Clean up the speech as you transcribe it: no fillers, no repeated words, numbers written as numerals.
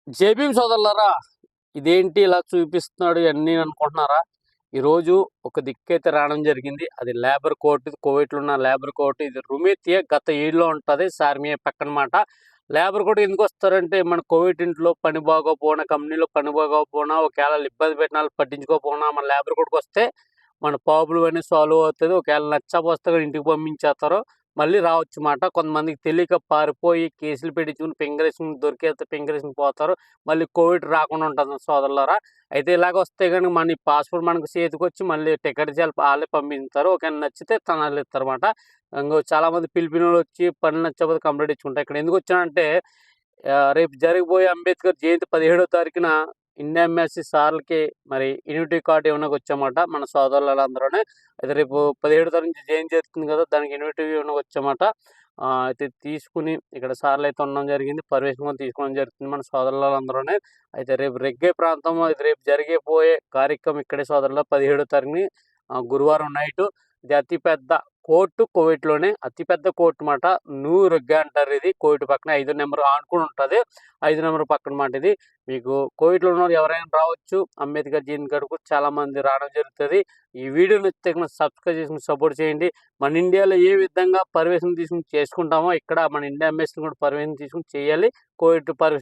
JBM సోదరులారా, ఇదేంటి ఇలా చూపిస్తున్నాడు ఇవన్నీ అనుకుంటున్నారా? ఈరోజు ఒక దిక్కైతే రావడం జరిగింది. అది లేబర్ కోర్ట్, ఇది కువైట్లో ఉన్న లేబర్ కోర్ట్. ఇది రుమేతియా గత ఏడులో ఉంటుంది, సార్మియా పక్కన మాట. లేబర్ కోర్ట్ ఎందుకు వస్తారంటే, మన కువైట్ ఇంట్లో పని బాగోపోయినా, కంపెనీలో పని బాగోపోయినా, ఒకవేళ ఇబ్బంది పెట్టిన వాళ్ళు పట్టించుకోకపోయినా మన లేబర్ కోర్ట్కి వస్తే మన ప్రాబ్లం అనేది సాల్వ్ అవుతుంది. ఒకవేళ నచ్చపోస్తే ఇంటికి పంపించేస్తారు, మళ్ళీ రావచ్చు మాట. కొంతమందికి తెలియక పారిపోయి కేసులు పెట్టించుకుని పింగరేసుకుని దొరికేస్తే పింగరేసుకుని పోతారు. మళ్ళీ కోవిడ్ రాకుండా ఉంటుంది సోదరులారా. అయితే ఇలాగ వస్తే కనుక మన పాస్పోర్ట్ మనకు చేతికి వచ్చి మళ్ళీ టికెట్ వాళ్ళే పంపిస్తారు. ఒకవేళ నచ్చితే తనాలు ఇస్తారన్నమాట. ఇంకో చాలామంది పిలిపినోళ్ళు వచ్చి పని నచ్చకపోతే కంప్లైంట్ ఇచ్చుకుంటారు. ఇక్కడ ఎందుకు వచ్చానంటే, రేపు జరిగిపోయే అంబేద్కర్ జయంతి 17వ తారీఖున ఇండియా ఎంబసీ సార్లకి మరి ఇన్విటీ కార్డు ఇవ్వడానికి వచ్చామాట మన సోదరులందరూనే. అయితే రేపు 17వ తారీఖు నుంచి జయంతి జరుగుతుంది కదా, దానికి ఇన్విటీ ఇవ్వడానికి వచ్చామాట. అయితే తీసుకుని ఇక్కడ సార్లు అయితే ఉండడం జరిగింది, పర్మిషన్ కూడా తీసుకోవడం జరుగుతుంది మన సోదరులందరూనే. అయితే రేపు రెగ్గే ప్రాంతంలో ఇది రేపు జరిగిపోయే కార్యక్రమం ఇక్కడే సోదరుల 17వ తారీఖుని గురువారం నైటు. ఇది అతిపెద్ద కోర్టు కువైట్లోనే, అతిపెద్ద కోర్టు మాట. నూరు రెగ్గా అంటారు. ఇది కువైట్ పక్కన 5 నెంబర్ ఆనుకుని ఉంటుంది, 5 నెంబర్ పక్కన మాట. ఇది మీకు కువైట్లో ఉన్న ఎవరైనా రావచ్చు. అంబేద్కర్ జయంతి గడుపు చాలా మంది రావడం జరుగుతుంది. ఈ వీడియో నచ్చితే సబ్స్క్రైబ్ చేసుకుని సపోర్ట్ చేయండి. మన ఇండియాలో ఏ విధంగా పర్మిషన్ తీసుకుని చేసుకుంటామో ఇక్కడ మన ఇండియా ఎంబసీ కూడా పర్మిషన్ తీసుకుని చేయాలి. Kuwait permission